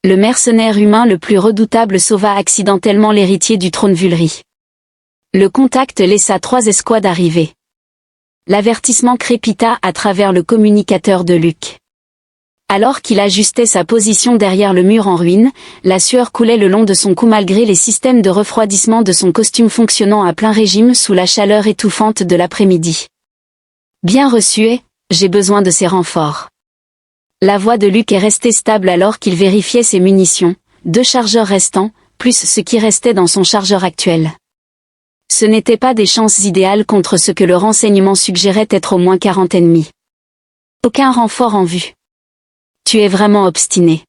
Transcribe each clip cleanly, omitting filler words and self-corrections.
Le mercenaire humain le plus redoutable sauva accidentellement l'héritier du trône Vulry. Le contact laissa 3 escouades arriver. L'avertissement crépita à travers le communicateur de Luke. Alors qu'il ajustait sa position derrière le mur en ruine, la sueur coulait le long de son cou malgré les systèmes de refroidissement de son costume fonctionnant à plein régime sous la chaleur étouffante de l'après-midi. Bien reçu, j'ai besoin de ces renforts. La voix de Luke est restée stable alors qu'il vérifiait ses munitions, 2 chargeurs restants, plus ce qui restait dans son chargeur actuel. Ce n'étaient pas des chances idéales contre ce que le renseignement suggérait être au moins 40 ennemis. Aucun renfort en vue. Tu es vraiment obstiné.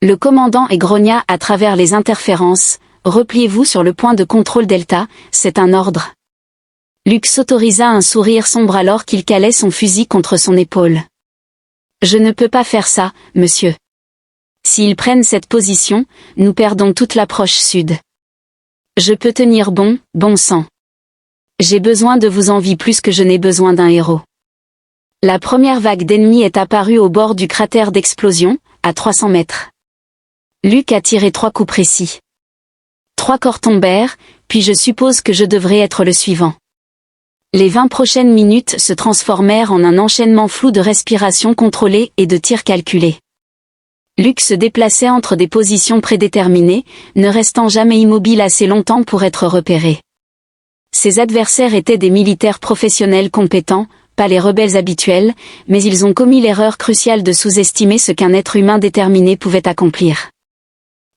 Le commandant grogna à travers les interférences, repliez-vous sur le point de contrôle Delta, c'est un ordre. Luke s'autorisa un sourire sombre alors qu'il calait son fusil contre son épaule. Je ne peux pas faire ça, monsieur. S'ils prennent cette position, nous perdons toute l'approche sud. Je peux tenir bon sang. J'ai besoin de vous envie plus que je n'ai besoin d'un héros. La première vague d'ennemis est apparue au bord du cratère d'explosion, à 300 mètres. Luke a tiré 3 coups précis. 3 corps tombèrent, puis je suppose que je devrais être le suivant. Les 20 prochaines minutes se transformèrent en un enchaînement flou de respiration contrôlée et de tirs calculés. Luke se déplaçait entre des positions prédéterminées, ne restant jamais immobile assez longtemps pour être repéré. Ses adversaires étaient des militaires professionnels compétents, pas les rebelles habituels, mais ils ont commis l'erreur cruciale de sous-estimer ce qu'un être humain déterminé pouvait accomplir.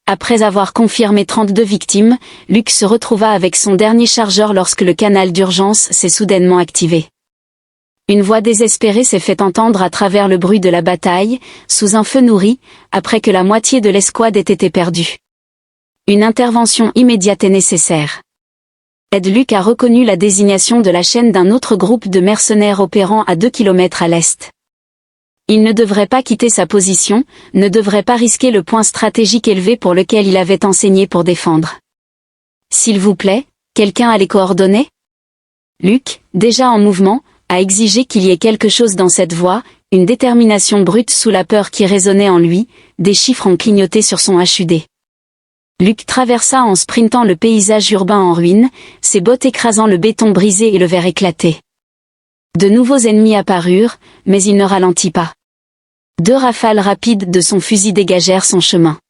Après avoir confirmé 32 victimes, Luke se retrouva avec son dernier chargeur lorsque le canal d'urgence s'est soudainement activé. Une voix désespérée s'est fait entendre à travers le bruit de la bataille, sous un feu nourri, après que la moitié de l'escouade ait été perdue. Une intervention immédiate est nécessaire. Luke a reconnu la désignation de la chaîne d'un autre groupe de mercenaires opérant à 2 km à l'est. Il ne devrait pas quitter sa position, ne devrait pas risquer le point stratégique élevé pour lequel il avait enseigné pour défendre. S'il vous plaît, quelqu'un a les coordonnées ? Luke, déjà en mouvement, a exigé qu'il y ait quelque chose dans cette voix, une détermination brute sous la peur qui résonnait en lui, des chiffres ont clignoté sur son HUD. Luke traversa en sprintant le paysage urbain en ruine, ses bottes écrasant le béton brisé et le verre éclaté. De nouveaux ennemis apparurent, mais il ne ralentit pas. 2 rafales rapides de son fusil dégagèrent son chemin.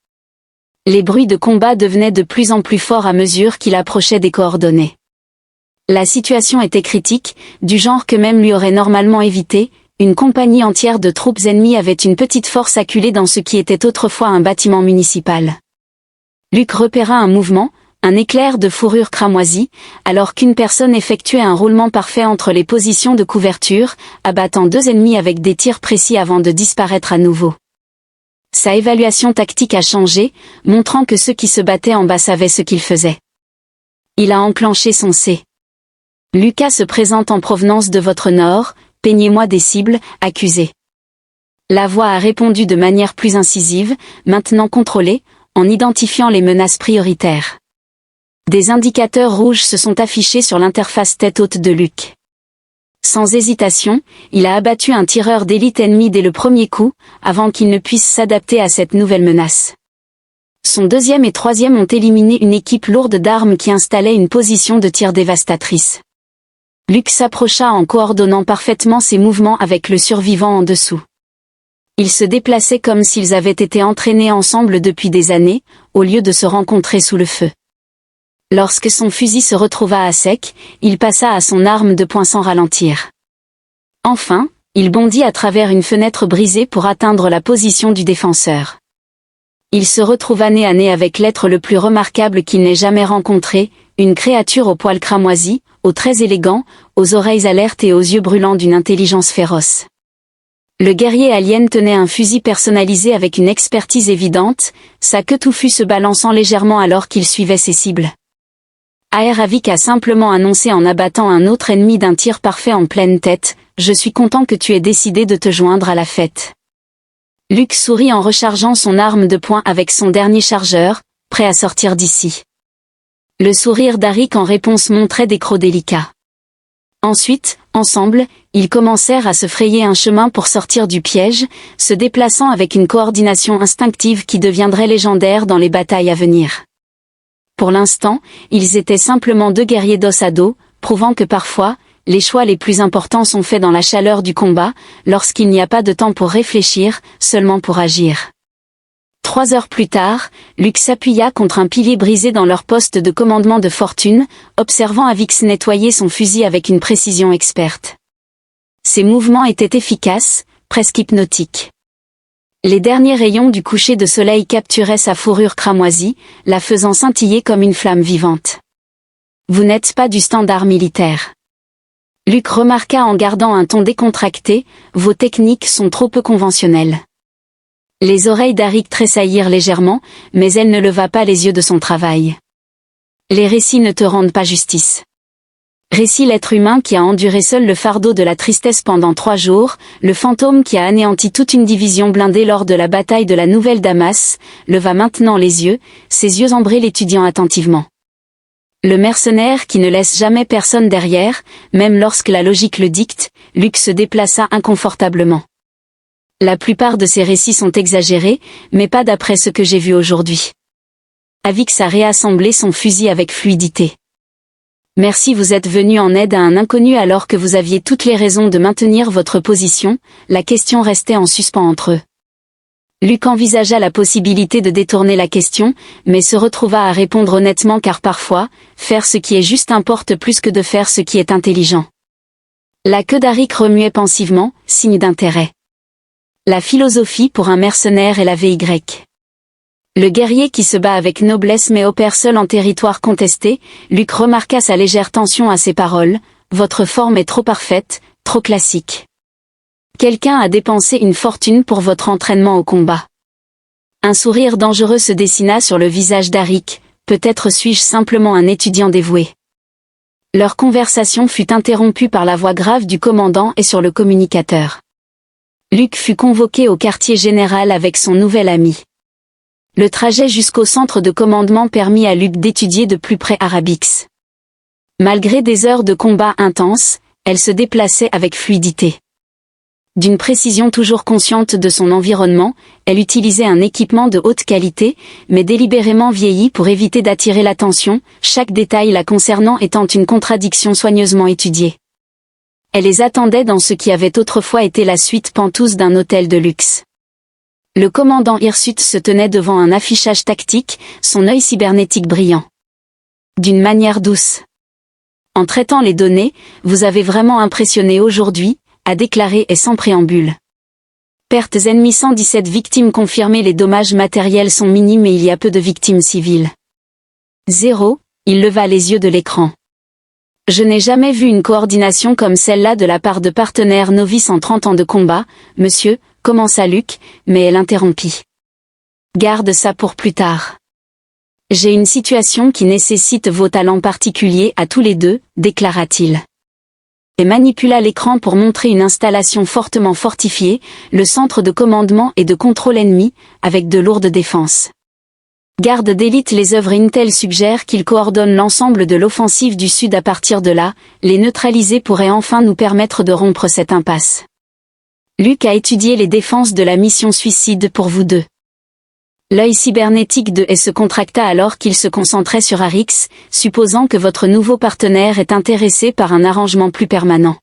Les bruits de combat devenaient de plus en plus forts à mesure qu'il approchait des coordonnées. La situation était critique, du genre que même lui aurait normalement évité, une compagnie entière de troupes ennemies avait une petite force acculée dans ce qui était autrefois un bâtiment municipal. Luke repéra un mouvement, un éclair de fourrure cramoisie, alors qu'une personne effectuait un roulement parfait entre les positions de couverture, abattant 2 ennemis avec des tirs précis avant de disparaître à nouveau. Sa évaluation tactique a changé, montrant que ceux qui se battaient en bas savaient ce qu'ils faisaient. Il a enclenché son C. Lucas se présente en provenance de votre nord, peignez-moi des cibles, accusé. La voix a répondu de manière plus incisive, maintenant contrôlée, en identifiant les menaces prioritaires. Des indicateurs rouges se sont affichés sur l'interface tête haute de Luke. Sans hésitation, il a abattu un tireur d'élite ennemi dès le premier coup, avant qu'il ne puisse s'adapter à cette nouvelle menace. Son 2e et 3e ont éliminé une équipe lourde d'armes qui installait une position de tir dévastatrice. Luke s'approcha en coordonnant parfaitement ses mouvements avec le survivant en dessous. Ils se déplaçaient comme s'ils avaient été entraînés ensemble depuis des années, au lieu de se rencontrer sous le feu. Lorsque son fusil se retrouva à sec, il passa à son arme de poing sans ralentir. Enfin, il bondit à travers une fenêtre brisée pour atteindre la position du défenseur. Il se retrouva nez à nez avec l'être le plus remarquable qu'il n'ait jamais rencontré, une créature aux poils cramoisis, aux traits élégants, aux oreilles alertes et aux yeux brûlants d'une intelligence féroce. Le guerrier alien tenait un fusil personnalisé avec une expertise évidente, sa queue touffue se balançant légèrement alors qu'il suivait ses cibles. Aeravik a simplement annoncé en abattant un autre ennemi d'un tir parfait en pleine tête, « Je suis content que tu aies décidé de te joindre à la fête. » Luke sourit en rechargeant son arme de poing avec son dernier chargeur, prêt à sortir d'ici. Le sourire d'Arik en réponse montrait des crocs délicats. Ensuite, ensemble, ils commencèrent à se frayer un chemin pour sortir du piège, se déplaçant avec une coordination instinctive qui deviendrait légendaire dans les batailles à venir. Pour l'instant, ils étaient simplement deux guerriers dos à dos, prouvant que parfois, les choix les plus importants sont faits dans la chaleur du combat, lorsqu'il n'y a pas de temps pour réfléchir, seulement pour agir. 3 heures plus tard, Luke s'appuya contre un pilier brisé dans leur poste de commandement de fortune, observant Avix nettoyer son fusil avec une précision experte. Ses mouvements étaient efficaces, presque hypnotiques. Les derniers rayons du coucher de soleil capturaient sa fourrure cramoisie, la faisant scintiller comme une flamme vivante. Vous n'êtes pas du standard militaire. Luke remarqua en gardant un ton décontracté, vos techniques sont trop peu conventionnelles. Les oreilles d'Arik tressaillirent légèrement, mais elle ne leva pas les yeux de son travail. Les récits ne te rendent pas justice. Récit l'être humain qui a enduré seul le fardeau de la tristesse pendant 3 jours, le fantôme qui a anéanti toute une division blindée lors de la bataille de la Nouvelle Damas, leva maintenant les yeux, ses yeux ambrés l'étudiant attentivement. Le mercenaire qui ne laisse jamais personne derrière, même lorsque la logique le dicte, Luke se déplaça inconfortablement. La plupart de ces récits sont exagérés, mais pas d'après ce que j'ai vu aujourd'hui. Avix a réassemblé son fusil avec fluidité. Merci, vous êtes venu en aide à un inconnu alors que vous aviez toutes les raisons de maintenir votre position, la question restait en suspens entre eux. Luke envisagea la possibilité de détourner la question, mais se retrouva à répondre honnêtement car parfois, faire ce qui est juste importe plus que de faire ce qui est intelligent. La queue d'Arik remuait pensivement, signe d'intérêt. La philosophie pour un mercenaire est la VY. Le guerrier qui se bat avec noblesse mais opère seul en territoire contesté, Luke remarqua sa légère tension à ses paroles, votre forme est trop parfaite, trop classique. Quelqu'un a dépensé une fortune pour votre entraînement au combat. Un sourire dangereux se dessina sur le visage d'Arik, peut-être suis-je simplement un étudiant dévoué. Leur conversation fut interrompue par la voix grave du commandant et sur le communicateur. Luke fut convoqué au quartier général avec son nouvel ami. Le trajet jusqu'au centre de commandement permit à Luke d'étudier de plus près Arabix. Malgré des heures de combat intenses, elle se déplaçait avec fluidité. D'une précision toujours consciente de son environnement, elle utilisait un équipement de haute qualité, mais délibérément vieilli pour éviter d'attirer l'attention, chaque détail la concernant étant une contradiction soigneusement étudiée. Elle les attendait dans ce qui avait autrefois été la suite pentouse d'un hôtel de luxe. Le commandant Hirsute se tenait devant un affichage tactique, son œil cybernétique brillant. D'une manière douce. En traitant les données, vous avez vraiment impressionné aujourd'hui, a déclaré et sans préambule. Pertes ennemies 117 victimes confirmées, les dommages matériels sont minimes et il y a peu de victimes civiles. 0, il leva les yeux de l'écran. Je n'ai jamais vu une coordination comme celle-là de la part de partenaires novices en 30 ans de combat, monsieur, commença Luke, mais elle interrompit. Garde ça pour plus tard. J'ai une situation qui nécessite vos talents particuliers à tous les deux, déclara-t-il. Et manipula l'écran pour montrer une installation fortement fortifiée, le centre de commandement et de contrôle ennemi, avec de lourdes défenses. Garde d'élite, les œuvres Intel suggèrent qu'il coordonne l'ensemble de l'offensive du Sud. À partir de là, les neutraliser pourrait enfin nous permettre de rompre cette impasse. Luke a étudié les défenses de la mission suicide pour vous deux. L'œil cybernétique de E se contracta alors qu'il se concentrait sur Arix, supposant que votre nouveau partenaire est intéressé par un arrangement plus permanent.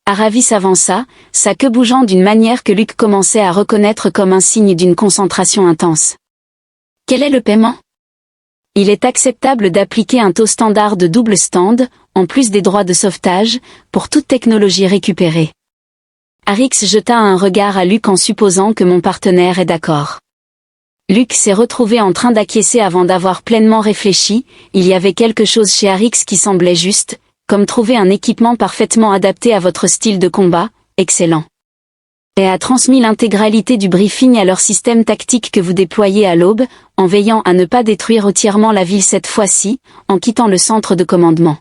Aravis avança, sa queue bougeant d'une manière que Luke commençait à reconnaître comme un signe d'une concentration intense. Quel est le paiement? Il est acceptable d'appliquer un taux standard de double stand, en plus des droits de sauvetage, pour toute technologie récupérée. Arix jeta un regard à Luke en supposant que mon partenaire est d'accord. Luke s'est retrouvé en train d'acquiescer avant d'avoir pleinement réfléchi, il y avait quelque chose chez Arix qui semblait juste, comme trouver un équipement parfaitement adapté à votre style de combat, excellent. Et a transmis l'intégralité du briefing à leur système tactique que vous déployez à l'aube, en veillant à ne pas détruire entièrement la ville cette fois-ci, en quittant le centre de commandement.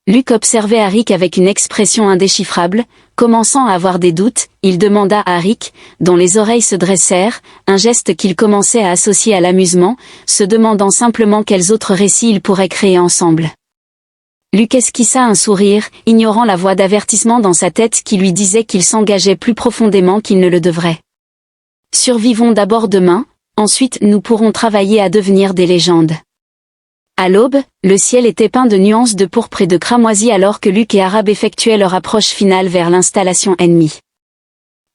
Luke observait Arik avec une expression indéchiffrable, commençant à avoir des doutes, il demanda à Arik, dont les oreilles se dressèrent, un geste qu'il commençait à associer à l'amusement, se demandant simplement quels autres récits ils pourraient créer ensemble. Luc esquissa un sourire, ignorant la voix d'avertissement dans sa tête qui lui disait qu'il s'engageait plus profondément qu'il ne le devrait. Survivons d'abord demain, ensuite nous pourrons travailler à devenir des légendes. À l'aube, le ciel était peint de nuances de pourpre et de cramoisi alors que Luc et Arabe effectuaient leur approche finale vers l'installation ennemie.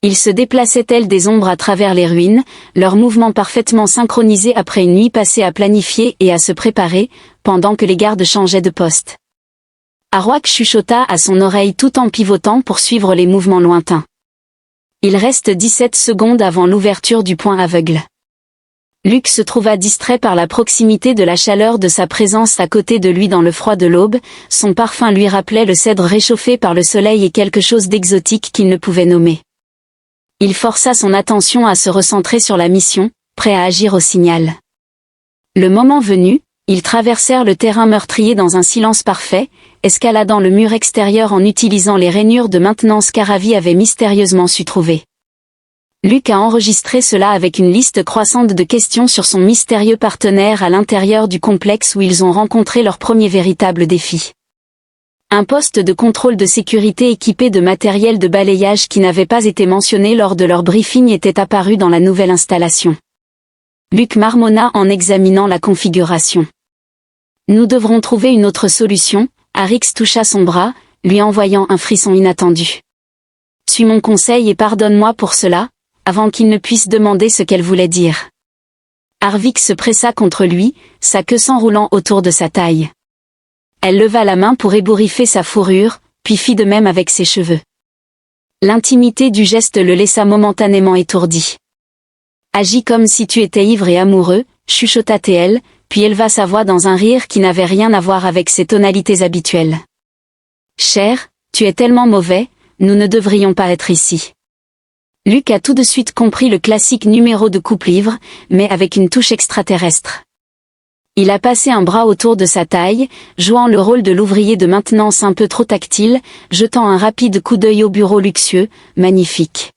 Ils se déplaçaient tels des ombres à travers les ruines, leurs mouvements parfaitement synchronisés après une nuit passée à planifier et à se préparer, pendant que les gardes changeaient de poste. Arouak chuchota à son oreille tout en pivotant pour suivre les mouvements lointains. Il reste 17 secondes avant l'ouverture du point aveugle. Luc se trouva distrait par la proximité de la chaleur de sa présence à côté de lui dans le froid de l'aube, son parfum lui rappelait le cèdre réchauffé par le soleil et quelque chose d'exotique qu'il ne pouvait nommer. Il força son attention à se recentrer sur la mission, prêt à agir au signal. Le moment venu, ils traversèrent le terrain meurtrier dans un silence parfait, escaladant le mur extérieur en utilisant les rainures de maintenance qu'Aravi avait mystérieusement su trouver. Luc a enregistré cela avec une liste croissante de questions sur son mystérieux partenaire à l'intérieur du complexe où ils ont rencontré leur premier véritable défi. Un poste de contrôle de sécurité équipé de matériel de balayage qui n'avait pas été mentionné lors de leur briefing était apparu dans la nouvelle installation. Luc marmonna en examinant la configuration. Nous devrons trouver une autre solution. Arix toucha son bras, lui envoyant un frisson inattendu. Suis mon conseil et pardonne-moi pour cela, avant qu'il ne puisse demander ce qu'elle voulait dire. Arvik se pressa contre lui, sa queue s'enroulant autour de sa taille. Elle leva la main pour ébouriffer sa fourrure, puis fit de même avec ses cheveux. L'intimité du geste le laissa momentanément étourdi. Agis comme si tu étais ivre et amoureux, chuchota-t-elle, puis éleva sa voix dans un rire qui n'avait rien à voir avec ses tonalités habituelles. Cher, tu es tellement mauvais, nous ne devrions pas être ici. Luc a tout de suite compris le classique numéro de coupe-livre, mais avec une touche extraterrestre. Il a passé un bras autour de sa taille, jouant le rôle de l'ouvrier de maintenance un peu trop tactile, jetant un rapide coup d'œil au bureau luxueux, magnifique.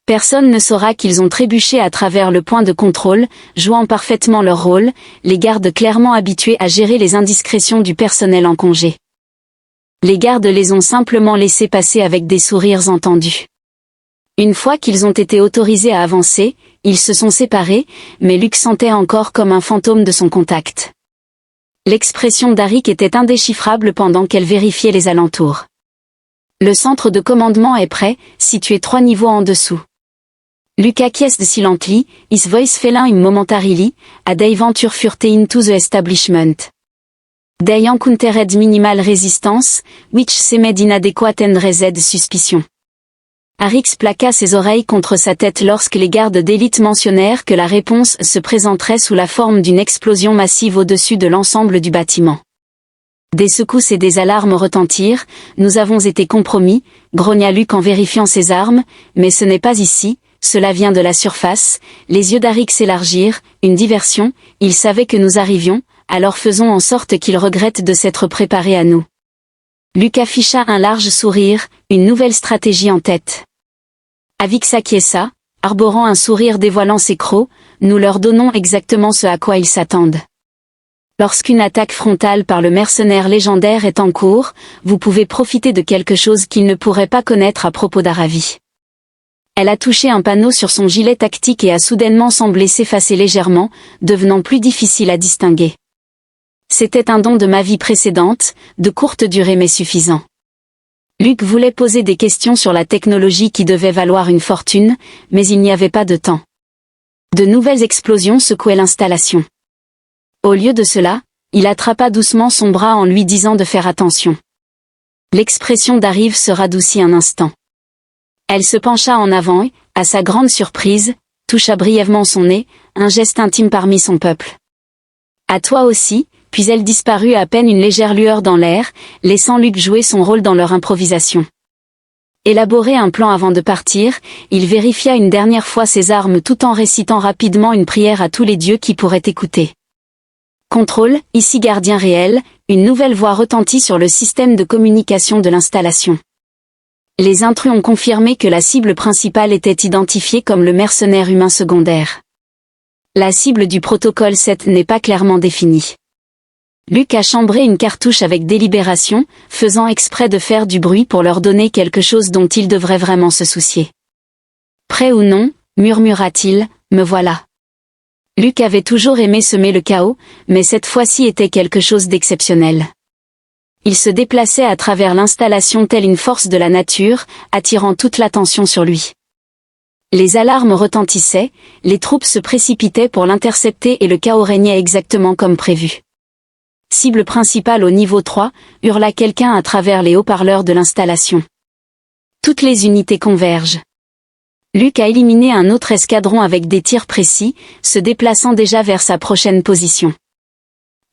Personne ne saura qu'ils ont trébuché à travers le point de contrôle, jouant parfaitement leur rôle, les gardes clairement habitués à gérer les indiscrétions du personnel en congé. Les gardes les ont simplement laissés passer avec des sourires entendus. Une fois qu'ils ont été autorisés à avancer, ils se sont séparés, mais Luc sentait encore comme un fantôme de son contact. L'expression d'Arik était indéchiffrable pendant qu'elle vérifiait les alentours. Le centre de commandement est prêt, situé 3 niveaux en dessous. Luc acquiesced silently, his voice fell in momentarily, a they venture furte into the establishment. They encountered minimal resistance, which seemed inadequate and raised suspicion. Arix plaqua ses oreilles contre sa tête lorsque les gardes d'élite mentionnèrent que la réponse se présenterait sous la forme d'une explosion massive au-dessus de l'ensemble du bâtiment. Des secousses et des alarmes retentirent, nous avons été compromis, grogna Luc en vérifiant ses armes, mais ce n'est pas ici, cela vient de la surface, les yeux d'Arix s'élargirent, une diversion, il savait que nous arrivions, alors faisons en sorte qu'il regrette de s'être préparé à nous. Luc afficha un large sourire, une nouvelle stratégie en tête. Avik s'acquiesça, arborant un sourire dévoilant ses crocs, nous leur donnons exactement ce à quoi ils s'attendent. Lorsqu'une attaque frontale par le mercenaire légendaire est en cours, vous pouvez profiter de quelque chose qu'ils ne pourraient pas connaître à propos d'Aravi. Elle a touché un panneau sur son gilet tactique et a soudainement semblé s'effacer légèrement, devenant plus difficile à distinguer. C'était un don de ma vie précédente, de courte durée mais suffisant. Luc voulait poser des questions sur la technologie qui devait valoir une fortune, mais il n'y avait pas de temps. De nouvelles explosions secouaient l'installation. Au lieu de cela, il attrapa doucement son bras en lui disant de faire attention. L'expression d'Arive se radoucit un instant. Elle se pencha en avant et, à sa grande surprise, toucha brièvement son nez, un geste intime parmi son peuple. À toi aussi, puis elle disparut à peine une légère lueur dans l'air, laissant Luc jouer son rôle dans leur improvisation. Élaborer un plan avant de partir, il vérifia une dernière fois ses armes tout en récitant rapidement une prière à tous les dieux qui pourraient écouter. Contrôle, ici gardien réel, une nouvelle voix retentit sur le système de communication de l'installation. Les intrus ont confirmé que la cible principale était identifiée comme le mercenaire humain secondaire. La cible du protocole 7 n'est pas clairement définie. Luke a chambré une cartouche avec délibération, faisant exprès de faire du bruit pour leur donner quelque chose dont il devrait vraiment se soucier. Prêt ou non, murmura-t-il, me voilà. Luke avait toujours aimé semer le chaos, mais cette fois-ci était quelque chose d'exceptionnel. Il se déplaçait à travers l'installation telle une force de la nature, attirant toute l'attention sur lui. Les alarmes retentissaient, les troupes se précipitaient pour l'intercepter et le chaos régnait exactement comme prévu. Cible principale au niveau 3, hurla quelqu'un à travers les haut-parleurs de l'installation. Toutes les unités convergent. Luke a éliminé un autre escadron avec des tirs précis, se déplaçant déjà vers sa prochaine position.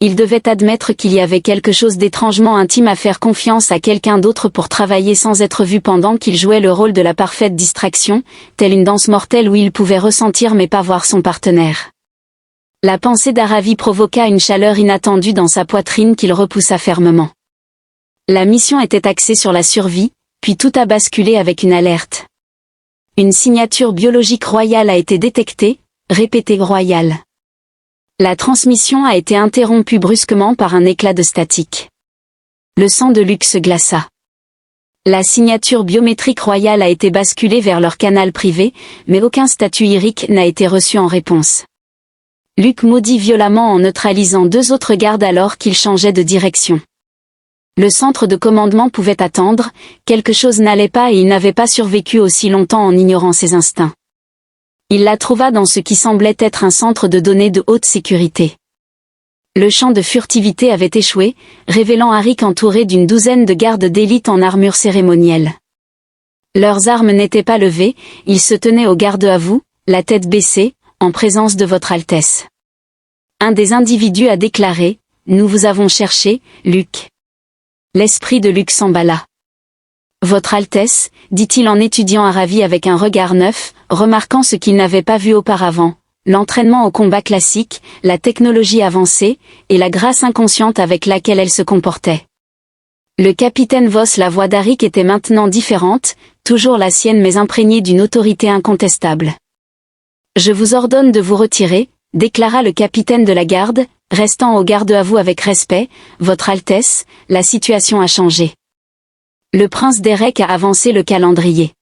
Il devait admettre qu'il y avait quelque chose d'étrangement intime à faire confiance à quelqu'un d'autre pour travailler sans être vu pendant qu'il jouait le rôle de la parfaite distraction, telle une danse mortelle où il pouvait ressentir mais pas voir son partenaire. La pensée d'Aravi provoqua une chaleur inattendue dans sa poitrine qu'il repoussa fermement. La mission était axée sur la survie, puis tout a basculé avec une alerte. Une signature biologique royale a été détectée, répétée royale. La transmission a été interrompue brusquement par un éclat de statique. Le sang de Luke se glaça. La signature biométrique royale a été basculée vers leur canal privé, mais aucun statut irique n'a été reçu en réponse. Luke maudit violemment en neutralisant 2 autres gardes alors qu'il changeait de direction. Le centre de commandement pouvait attendre, quelque chose n'allait pas et il n'avait pas survécu aussi longtemps en ignorant ses instincts. Il la trouva dans ce qui semblait être un centre de données de haute sécurité. Le champ de furtivité avait échoué, révélant Arik entouré d'une douzaine de gardes d'élite en armure cérémonielle. Leurs armes n'étaient pas levées, ils se tenaient au garde à vous, la tête baissée, en présence de votre Altesse. Un des individus a déclaré « Nous vous avons cherché, Luke ». L'esprit de Luke s'emballa. « Votre Altesse », dit-il en étudiant Aravi avec un regard neuf, remarquant ce qu'il n'avait pas vu auparavant, l'entraînement au combat classique, la technologie avancée, et la grâce inconsciente avec laquelle elle se comportait. Le capitaine Voss, la voix d'Arik était maintenant différente, toujours la sienne mais imprégnée d'une autorité incontestable. « Je vous ordonne de vous retirer », déclara le capitaine de la garde, restant au garde à vous avec respect, « Votre Altesse, la situation a changé. » Le prince d'Erek a avancé le calendrier.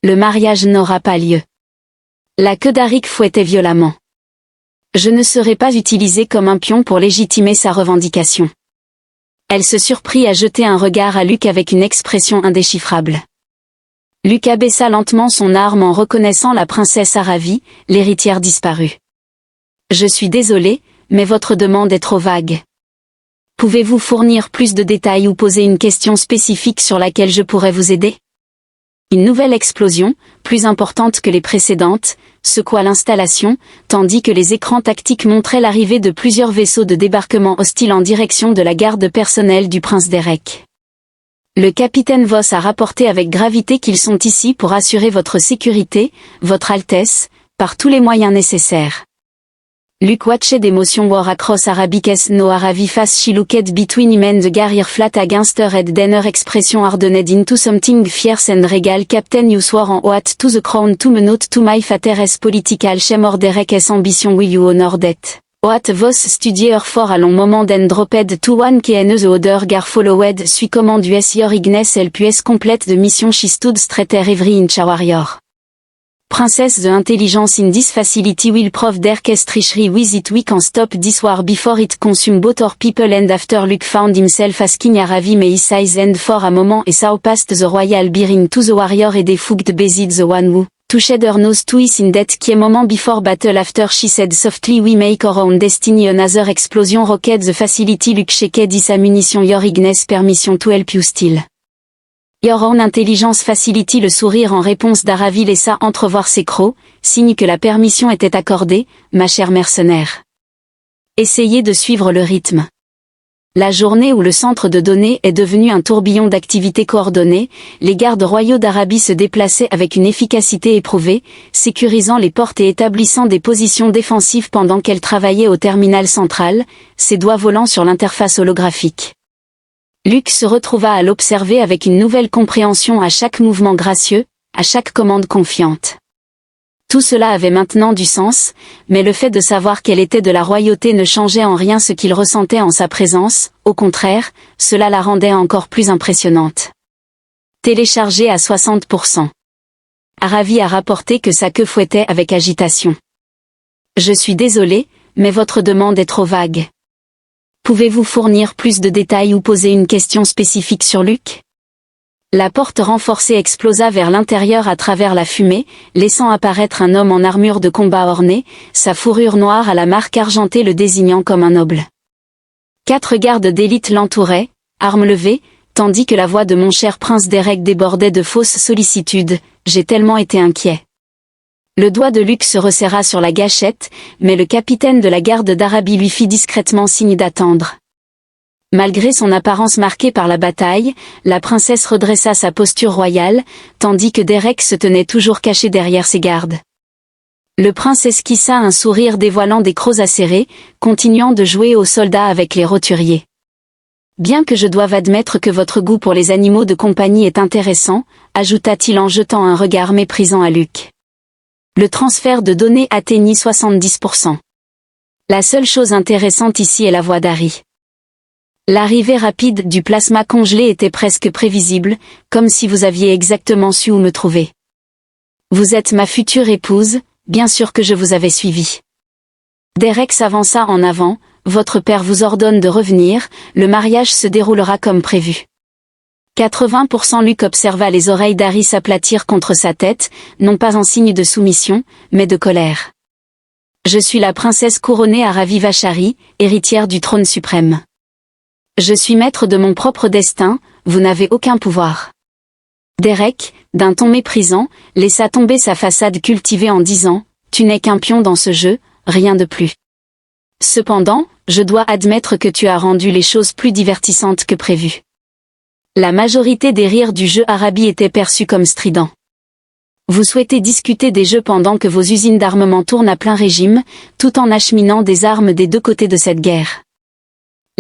Le mariage n'aura pas lieu. La queue d'Arik fouettait violemment. Je ne serai pas utilisé comme un pion pour légitimer sa revendication. Elle se surprit à jeter un regard à Luke avec une expression indéchiffrable. Luke abaissa lentement son arme en reconnaissant la princesse Aravi, l'héritière disparue. « Je suis désolé, mais votre demande est trop vague. Pouvez-vous fournir plus de détails ou poser une question spécifique sur laquelle je pourrais vous aider ?» Une nouvelle explosion, plus importante que les précédentes, secoua l'installation, tandis que les écrans tactiques montraient l'arrivée de plusieurs vaisseaux de débarquement hostiles en direction de la garde personnelle du prince d'Erek. Le capitaine Voss a rapporté avec gravité qu'ils sont ici pour assurer votre sécurité, votre Altesse, par tous les moyens nécessaires. Luke watched d'émotion war across Arabicus no Aravi face she looked between him and the Garir flat against her head then her expression hardened into something fierce and regal Captain you swore en oath to the crown to me not to my father's political shame or Derek's ambition will you honor that. Oath Voss studier for a long moment then dropped to one kn the other gar followed suis command us your Ignes LPS complete the mission she stood straight every inch a warrior. Princess the intelligence in this facility will prove their chemistry with it we can stop this war before it consume both our people and after Luke found himself asking Aravi may his eyes and for a moment et saw past the royal bearing to the warrior et defugged beside the one who touched her nose to his in that key moment before battle after she said softly we make our own destiny another explosion rocket the facility Luke shaked his ammunition your Ignes permission to help you still. Your own intelligence facility le sourire en réponse d'Aravi laissa entrevoir ses crocs, signe que la permission était accordée, ma chère mercenaire. Essayez de suivre le rythme. La journée où le centre de données est devenu un tourbillon d'activités coordonnées, les gardes royaux d'Arabie se déplaçaient avec une efficacité éprouvée, sécurisant les portes et établissant des positions défensives pendant qu'elles travaillaient au terminal central, ses doigts volant sur l'interface holographique. Luke se retrouva à l'observer avec une nouvelle compréhension à chaque mouvement gracieux, à chaque commande confiante. Tout cela avait maintenant du sens, mais le fait de savoir qu'elle était de la royauté ne changeait en rien ce qu'il ressentait en sa présence, au contraire, cela la rendait encore plus impressionnante. Téléchargée à 60%. Aravi a rapporté que sa queue fouettait avec agitation. Je suis désolé, mais votre demande est trop vague. Pouvez-vous fournir plus de détails ou poser une question spécifique sur Luke ? La porte renforcée explosa vers l'intérieur à travers la fumée, laissant apparaître un homme en armure de combat ornée, sa fourrure noire à la marque argentée le désignant comme un noble. 4 gardes d'élite l'entouraient, armes levées, tandis que la voix de mon cher prince Derek débordait de fausses sollicitudes. J'ai tellement été inquiet. Le doigt de Luke se resserra sur la gâchette, mais le capitaine de la garde d'Arabie lui fit discrètement signe d'attendre. Malgré son apparence marquée par la bataille, la princesse redressa sa posture royale, tandis que Derek se tenait toujours caché derrière ses gardes. Le prince esquissa un sourire dévoilant des crocs acérés, continuant de jouer aux soldats avec les roturiers. Bien que je doive admettre que votre goût pour les animaux de compagnie est intéressant, ajouta-t-il en jetant un regard méprisant à Luke. Le transfert de données atteignit 70%. La seule chose intéressante ici est la voix d'Harry. L'arrivée rapide du plasma congelé était presque prévisible, comme si vous aviez exactement su où me trouver. Vous êtes ma future épouse, bien sûr que je vous avais suivi. Derek s'avança en avant, votre père vous ordonne de revenir, le mariage se déroulera comme prévu. 80% Luke observa les oreilles d'Harry s'aplatir contre sa tête, non pas en signe de soumission, mais de colère. Je suis la princesse couronnée Aravi Vachari, héritière du trône suprême. Je suis maître de mon propre destin, vous n'avez aucun pouvoir. Derek, d'un ton méprisant, laissa tomber sa façade cultivée en disant, tu n'es qu'un pion dans ce jeu, rien de plus. Cependant, je dois admettre que tu as rendu les choses plus divertissantes que prévu. La majorité des rires du jeu Arabie étaient perçus comme stridents. Vous souhaitez discuter des jeux pendant que vos usines d'armement tournent à plein régime, tout en acheminant des armes des deux côtés de cette guerre.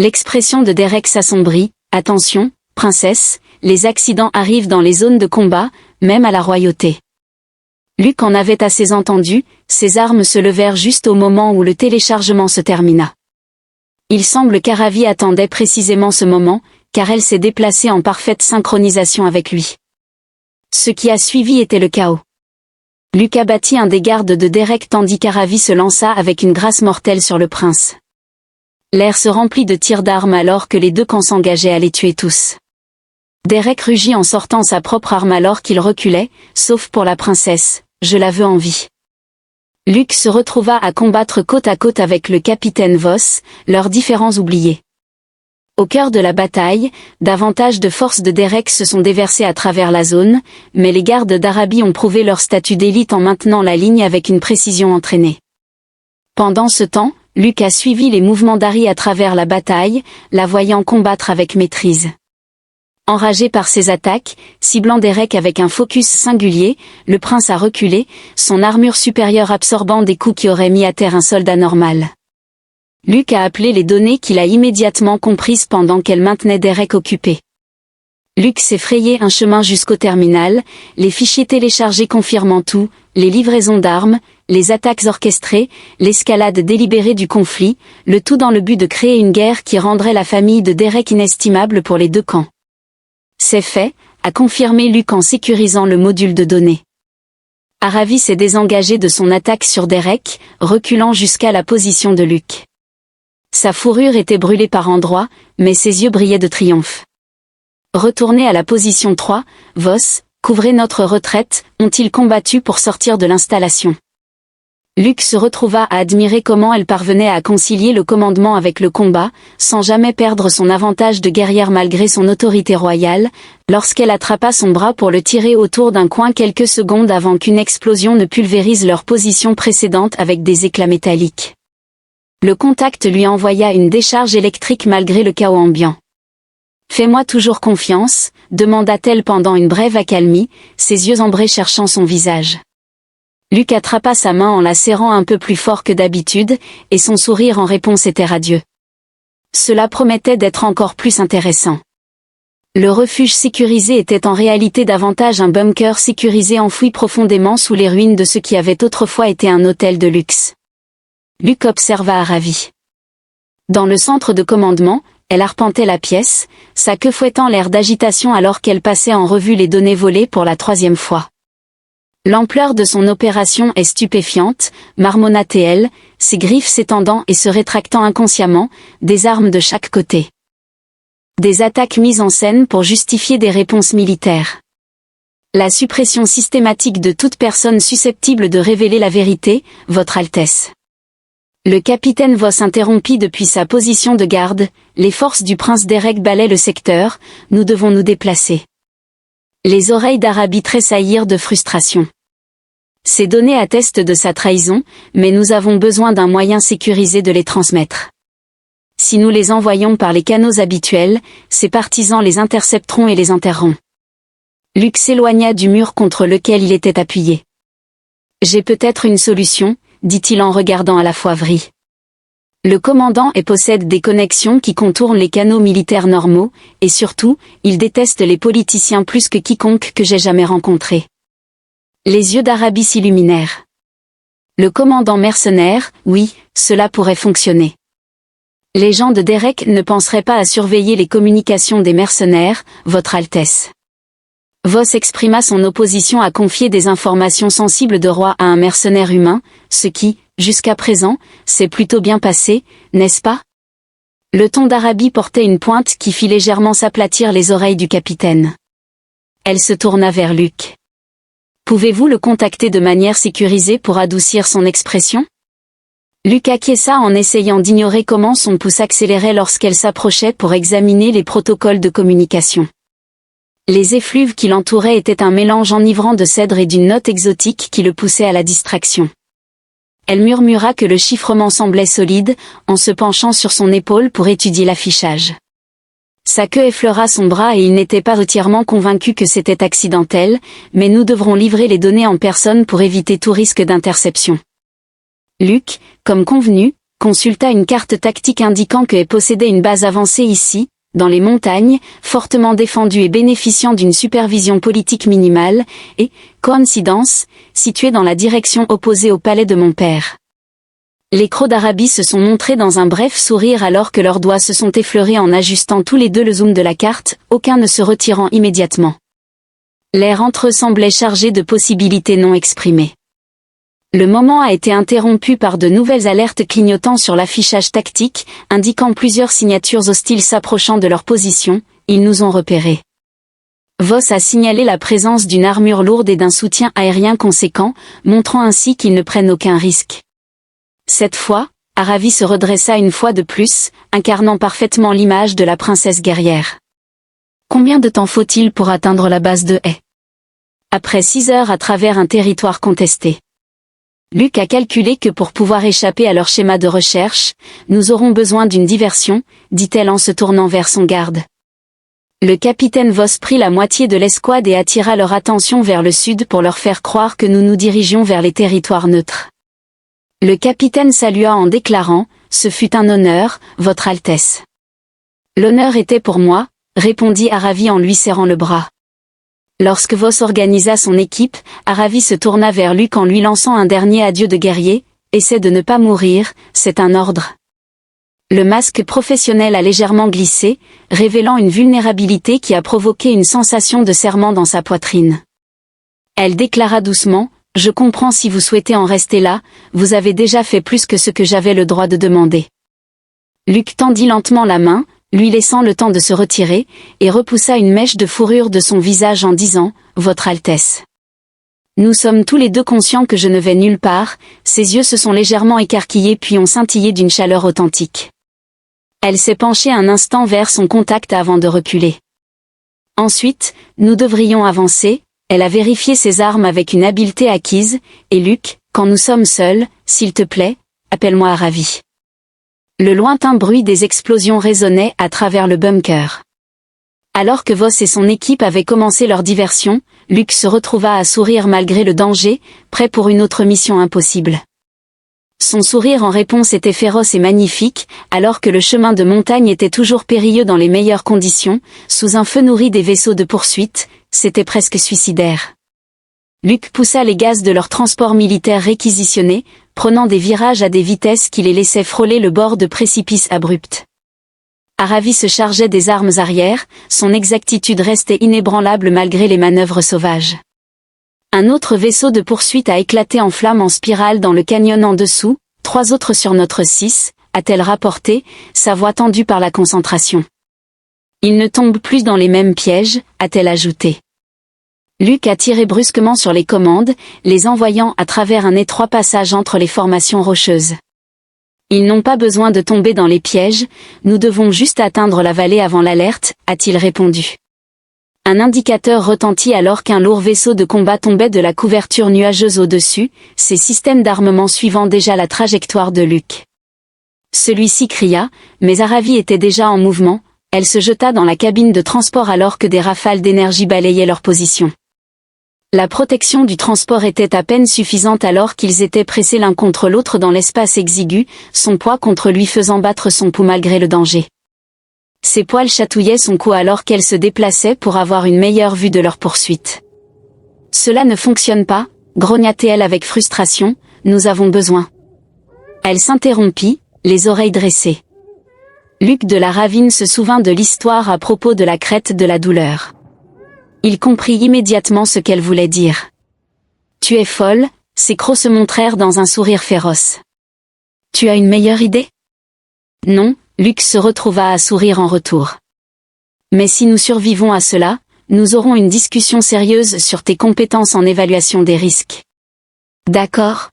L'expression de Derek s'assombrit. Attention, princesse, les accidents arrivent dans les zones de combat, même à la royauté. Luke en avait assez entendu, ses armes se levèrent juste au moment où le téléchargement se termina. Il semble qu'Aravi attendait précisément ce moment, car elle s'est déplacée en parfaite synchronisation avec lui. Ce qui a suivi était le chaos. Luke abattit un des gardes de Derek tandis qu'Aravi se lança avec une grâce mortelle sur le prince. L'air se remplit de tirs d'armes alors que les deux camps s'engageaient à les tuer tous. Derek rugit en sortant sa propre arme alors qu'il reculait, sauf pour la princesse, je la veux en vie. Luke se retrouva à combattre côte à côte avec le capitaine Voss, leurs différends oubliés. Au cœur de la bataille, davantage de forces de Derek se sont déversées à travers la zone, mais les gardes d'Arabie ont prouvé leur statut d'élite en maintenant la ligne avec une précision entraînée. Pendant ce temps, Luke a suivi les mouvements d'Harry à travers la bataille, la voyant combattre avec maîtrise. Enragé par ses attaques, ciblant Derek avec un focus singulier, le prince a reculé, son armure supérieure absorbant des coups qui auraient mis à terre un soldat normal. Luke a appelé les données qu'il a immédiatement comprises pendant qu'elle maintenait Derek occupé. Luke s'est frayé un chemin jusqu'au terminal, les fichiers téléchargés confirmant tout, les livraisons d'armes, les attaques orchestrées, l'escalade délibérée du conflit, le tout dans le but de créer une guerre qui rendrait la famille de Derek inestimable pour les deux camps. C'est fait, a confirmé Luke en sécurisant le module de données. Aravi s'est désengagé de son attaque sur Derek, reculant jusqu'à la position de Luke. Sa fourrure était brûlée par endroits, mais ses yeux brillaient de triomphe. Retournés à la position 3, Voss, couvrez notre retraite, ont-ils combattu pour sortir de l'installation. Luke se retrouva à admirer comment elle parvenait à concilier le commandement avec le combat, sans jamais perdre son avantage de guerrière malgré son autorité royale, lorsqu'elle attrapa son bras pour le tirer autour d'un coin quelques secondes avant qu'une explosion ne pulvérise leur position précédente avec des éclats métalliques. Le contact lui envoya une décharge électrique malgré le chaos ambiant. « Fais-moi toujours confiance », demanda-t-elle pendant une brève accalmie, ses yeux ambrés cherchant son visage. Luke attrapa sa main en la serrant un peu plus fort que d'habitude, et son sourire en réponse était radieux. Cela promettait d'être encore plus intéressant. Le refuge sécurisé était en réalité davantage un bunker sécurisé enfoui profondément sous les ruines de ce qui avait autrefois été un hôtel de luxe. Luke observa Aravi. Dans le centre de commandement, elle arpentait la pièce, sa queue fouettant l'air d'agitation alors qu'elle passait en revue les données volées pour la 3e fois. L'ampleur de son opération est stupéfiante, marmonna-t-elle, ses griffes s'étendant et se rétractant inconsciemment, des armes de chaque côté. Des attaques mises en scène pour justifier des réponses militaires. La suppression systématique de toute personne susceptible de révéler la vérité, Votre Altesse. Le capitaine Voss interrompit depuis sa position de garde, les forces du prince Derek balaient le secteur, nous devons nous déplacer. Les oreilles d'Arabi tressaillirent de frustration. Ces données attestent de sa trahison, mais nous avons besoin d'un moyen sécurisé de les transmettre. Si nous les envoyons par les canaux habituels, ses partisans les intercepteront et les enterreront. Luke s'éloigna du mur contre lequel il était appuyé. J'ai peut-être une solution, dit-il en regardant à la fois Vri. Le commandant possède des connexions qui contournent les canaux militaires normaux, et surtout, il déteste les politiciens plus que quiconque que j'ai jamais rencontré. Les yeux d'Arabi s'illuminèrent. Le commandant mercenaire, oui, cela pourrait fonctionner. Les gens de Derek ne penseraient pas à surveiller les communications des mercenaires, Votre Altesse. Voss exprima son opposition à confier des informations sensibles de roi à un mercenaire humain, ce qui, jusqu'à présent, s'est plutôt bien passé, n'est-ce pas? Le ton d'Arabi portait une pointe qui fit légèrement s'aplatir les oreilles du capitaine. Elle se tourna vers Luke. Pouvez-vous le contacter de manière sécurisée pour adoucir son expression? Luke acquiesça en essayant d'ignorer comment son pouce accélérait lorsqu'elle s'approchait pour examiner les protocoles de communication. Les effluves qui l'entouraient étaient un mélange enivrant de cèdre et d'une note exotique qui le poussait à la distraction. Elle murmura que le chiffrement semblait solide, en se penchant sur son épaule pour étudier l'affichage. Sa queue effleura son bras et il n'était pas entièrement convaincu que c'était accidentel, mais nous devrons livrer les données en personne pour éviter tout risque d'interception. Luke, comme convenu, consulta une carte tactique indiquant que possédait une base avancée ici, dans les montagnes, fortement défendue et bénéficiant d'une supervision politique minimale, et, coïncidence, située dans la direction opposée au palais de mon père. Les crocs d'Arabi se sont montrés dans un bref sourire alors que leurs doigts se sont effleurés en ajustant tous les deux le zoom de la carte, aucun ne se retirant immédiatement. L'air entre eux semblait chargé de possibilités non exprimées. Le moment a été interrompu par de nouvelles alertes clignotant sur l'affichage tactique, indiquant plusieurs signatures hostiles s'approchant de leur position, ils nous ont repérés. Voss a signalé la présence d'une armure lourde et d'un soutien aérien conséquent, montrant ainsi qu'ils ne prennent aucun risque. Cette fois, Aravi se redressa une fois de plus, incarnant parfaitement l'image de la princesse guerrière. Combien de temps faut-il pour atteindre la base de Haie? Après 6 heures à travers un territoire contesté. Luke a calculé que pour pouvoir échapper à leur schéma de recherche, nous aurons besoin d'une diversion, dit-elle en se tournant vers son garde. Le capitaine Voss prit la moitié de l'escouade et attira leur attention vers le sud pour leur faire croire que nous nous dirigions vers les territoires neutres. Le capitaine salua en déclarant « Ce fut un honneur, Votre Altesse ». « L'honneur était pour moi », répondit Aravi en lui serrant le bras. Lorsque Voss organisa son équipe, Aravi se tourna vers Luke en lui lançant un dernier adieu de guerrier. « Essaie de ne pas mourir, c'est un ordre. » Le masque professionnel a légèrement glissé, révélant une vulnérabilité qui a provoqué une sensation de serrement dans sa poitrine. Elle déclara doucement « Je comprends si vous souhaitez en rester là, vous avez déjà fait plus que ce que j'avais le droit de demander. » Luke tendit lentement la main, lui laissant le temps de se retirer, et repoussa une mèche de fourrure de son visage en disant « Votre Altesse. » Nous sommes tous les deux conscients que je ne vais nulle part, ses yeux se sont légèrement écarquillés puis ont scintillé d'une chaleur authentique. Elle s'est penchée un instant vers son contact avant de reculer. Ensuite, nous devrions avancer, elle a vérifié ses armes avec une habileté acquise, et Luke, quand nous sommes seuls, s'il te plaît, appelle-moi Aravi. Le lointain bruit des explosions résonnait à travers le bunker. Alors que Voss et son équipe avaient commencé leur diversion, Luke se retrouva à sourire malgré le danger, prêt pour une autre mission impossible. Son sourire en réponse était féroce et magnifique, alors que le chemin de montagne était toujours périlleux dans les meilleures conditions, sous un feu nourri des vaisseaux de poursuite, c'était presque suicidaire. Luke poussa les gaz de leur transport militaire réquisitionné, prenant des virages à des vitesses qui les laissaient frôler le bord de précipices abrupts. Aravi se chargeait des armes arrière, son exactitude restait inébranlable malgré les manœuvres sauvages. Un autre vaisseau de poursuite a éclaté en flammes en spirale dans le canyon en dessous, 3 autres sur notre 6, a-t-elle rapporté, sa voix tendue par la concentration. Ils ne tombent plus dans les mêmes pièges, a-t-elle ajouté. Luke a tiré brusquement sur les commandes, les envoyant à travers un étroit passage entre les formations rocheuses. Ils n'ont pas besoin de tomber dans les pièges, nous devons juste atteindre la vallée avant l'alerte, a-t-il répondu. Un indicateur retentit alors qu'un lourd vaisseau de combat tombait de la couverture nuageuse au-dessus, ses systèmes d'armement suivant déjà la trajectoire de Luke. Celui-ci cria, mais Aravi était déjà en mouvement, elle se jeta dans la cabine de transport alors que des rafales d'énergie balayaient leur position. La protection du transport était à peine suffisante alors qu'ils étaient pressés l'un contre l'autre dans l'espace exigu, son poids contre lui faisant battre son pouls malgré le danger. Ses poils chatouillaient son cou alors qu'elle se déplaçait pour avoir une meilleure vue de leur poursuite. « Cela ne fonctionne pas, grogna-t-elle avec frustration, nous avons besoin. » Elle s'interrompit, les oreilles dressées. Luke de la Ravine se souvint de l'histoire à propos de la crête de la douleur. Il comprit immédiatement ce qu'elle voulait dire. « Tu es folle », ses crocs se montrèrent dans un sourire féroce. « Tu as une meilleure idée ?» « Non », Luke se retrouva à sourire en retour. « Mais si nous survivons à cela, nous aurons une discussion sérieuse sur tes compétences en évaluation des risques. »« D'accord ?»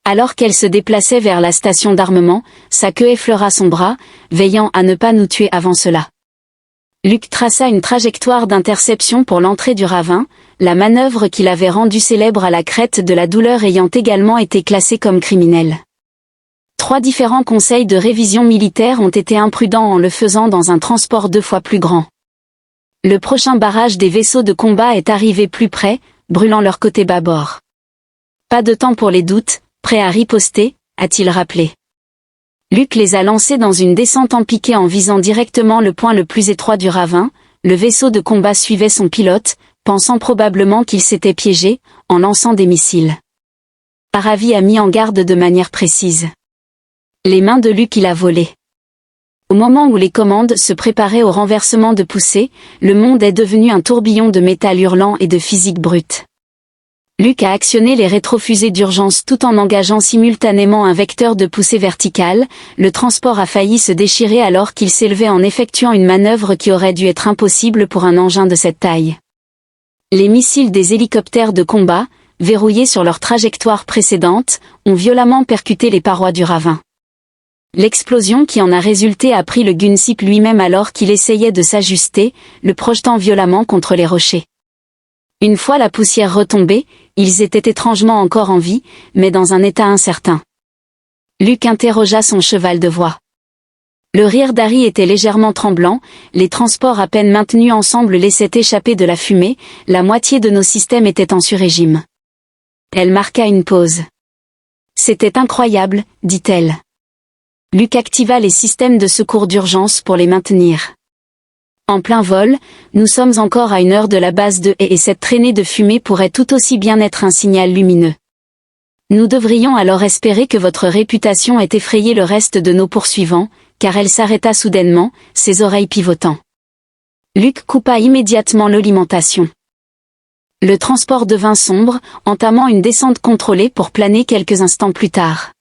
Alors qu'elle se déplaçait vers la station d'armement, sa queue effleura son bras, veillant à ne pas nous tuer avant cela. Luke traça une trajectoire d'interception pour l'entrée du ravin, la manœuvre qu'il avait rendue célèbre à la crête de la douleur ayant également été classée comme criminelle. 3 différents conseils de révision militaire ont été imprudents en le faisant dans un transport 2 fois plus grand. Le prochain barrage des vaisseaux de combat est arrivé plus près, brûlant leur côté bâbord. Pas de temps pour les doutes, prêt à riposter, a-t-il rappelé. Luke les a lancés dans une descente en piqué en visant directement le point le plus étroit du ravin, le vaisseau de combat suivait son pilote, pensant probablement qu'il s'était piégé, en lançant des missiles. Aravi a mis en garde de manière précise. Les mains de Luke il a volé. Au moment où les commandes se préparaient au renversement de poussée, le monde est devenu un tourbillon de métal hurlant et de physique brute. Luke a actionné les rétrofusées d'urgence tout en engageant simultanément un vecteur de poussée verticale, le transport a failli se déchirer alors qu'il s'élevait en effectuant une manœuvre qui aurait dû être impossible pour un engin de cette taille. Les missiles des hélicoptères de combat, verrouillés sur leur trajectoire précédente, ont violemment percuté les parois du ravin. L'explosion qui en a résulté a pris le gunship lui-même alors qu'il essayait de s'ajuster, le projetant violemment contre les rochers. Une fois la poussière retombée, ils étaient étrangement encore en vie, mais dans un état incertain. Luke interrogea son cheval de voix. Le rire d'Harry était légèrement tremblant, les transports à peine maintenus ensemble laissaient échapper de la fumée, la moitié de nos systèmes étaient en sur-régime. Elle marqua une pause. C'était incroyable, dit-elle. Luke activa les systèmes de secours d'urgence pour les maintenir. En plein vol, nous sommes encore à 1 heure de la base de et cette traînée de fumée pourrait tout aussi bien être un signal lumineux. Nous devrions alors espérer que votre réputation ait effrayé le reste de nos poursuivants, car elle s'arrêta soudainement, ses oreilles pivotant. Luke coupa immédiatement l'alimentation. Le transport devint sombre, entamant une descente contrôlée pour planer quelques instants plus tard.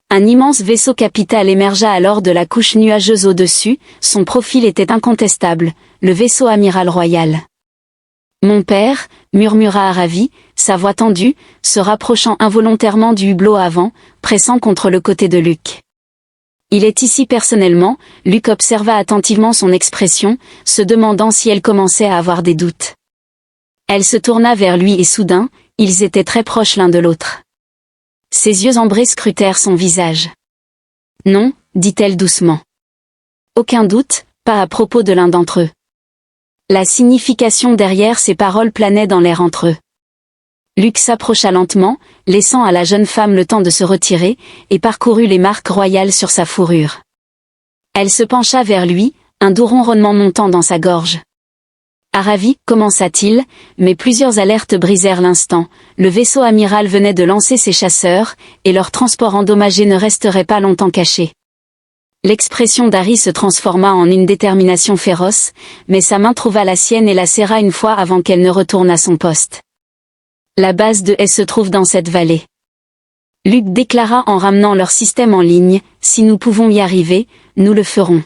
Un immense vaisseau capital émergea alors de la couche nuageuse au-dessus, son profil était incontestable, le vaisseau amiral royal. « Mon père » murmura Aravi, sa voix tendue, se rapprochant involontairement du hublot avant, pressant contre le côté de Luke. « Il est ici personnellement » Luke observa attentivement son expression, se demandant si elle commençait à avoir des doutes. Elle se tourna vers lui et soudain, ils étaient très proches l'un de l'autre. Ses yeux ambrés scrutèrent son visage. « Non » dit-elle doucement. Aucun doute, pas à propos de l'un d'entre eux. La signification derrière ces paroles planait dans l'air entre eux. Luke s'approcha lentement, laissant à la jeune femme le temps de se retirer, et parcourut les marques royales sur sa fourrure. Elle se pencha vers lui, un doux ronronnement montant dans sa gorge. Aravi, commença-t-il, mais plusieurs alertes brisèrent l'instant. Le vaisseau amiral venait de lancer ses chasseurs, et leur transport endommagé ne resterait pas longtemps caché. L'expression d'Harry se transforma en une détermination féroce, mais sa main trouva la sienne et la serra une fois avant qu'elle ne retourne à son poste. La base de Haie se trouve dans cette vallée. Luke déclara en ramenant leur système en ligne, « Si nous pouvons y arriver, nous le ferons. »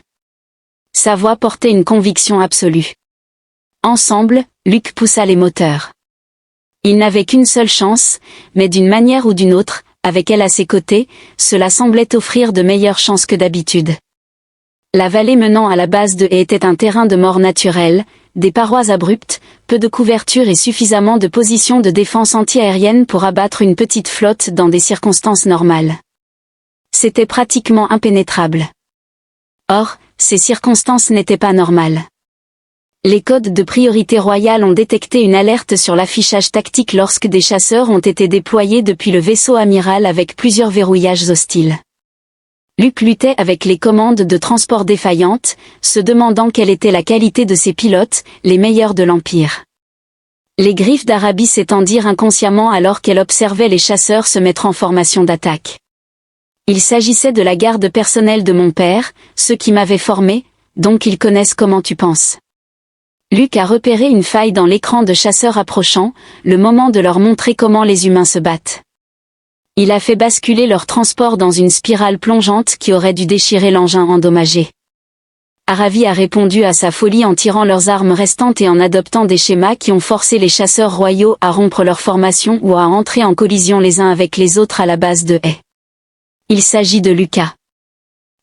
Sa voix portait une conviction absolue. Ensemble, Luke poussa les moteurs. Il n'avait qu'une seule chance, mais d'une manière ou d'une autre, avec elle à ses côtés, cela semblait offrir de meilleures chances que d'habitude. La vallée menant à la base de Haie était un terrain de mort naturel, des parois abruptes, peu de couverture et suffisamment de positions de défense antiaérienne pour abattre une petite flotte dans des circonstances normales. C'était pratiquement impénétrable. Or, ces circonstances n'étaient pas normales. Les codes de priorité royale ont détecté une alerte sur l'affichage tactique lorsque des chasseurs ont été déployés depuis le vaisseau amiral avec plusieurs verrouillages hostiles. Luke luttait avec les commandes de transport défaillantes, se demandant quelle était la qualité de ses pilotes, les meilleurs de l'Empire. Les griffes d'Arabi s'étendirent inconsciemment alors qu'elle observait les chasseurs se mettre en formation d'attaque. Il s'agissait de la garde personnelle de mon père, ceux qui m'avaient formé, donc ils connaissent comment tu penses. Luke a repéré une faille dans l'écran de chasseurs approchant, le moment de leur montrer comment les humains se battent. Il a fait basculer leur transport dans une spirale plongeante qui aurait dû déchirer l'engin endommagé. Aravi a répondu à sa folie en tirant leurs armes restantes et en adoptant des schémas qui ont forcé les chasseurs royaux à rompre leur formation ou à entrer en collision les uns avec les autres à la base de Haie. Il s'agit de Lucas.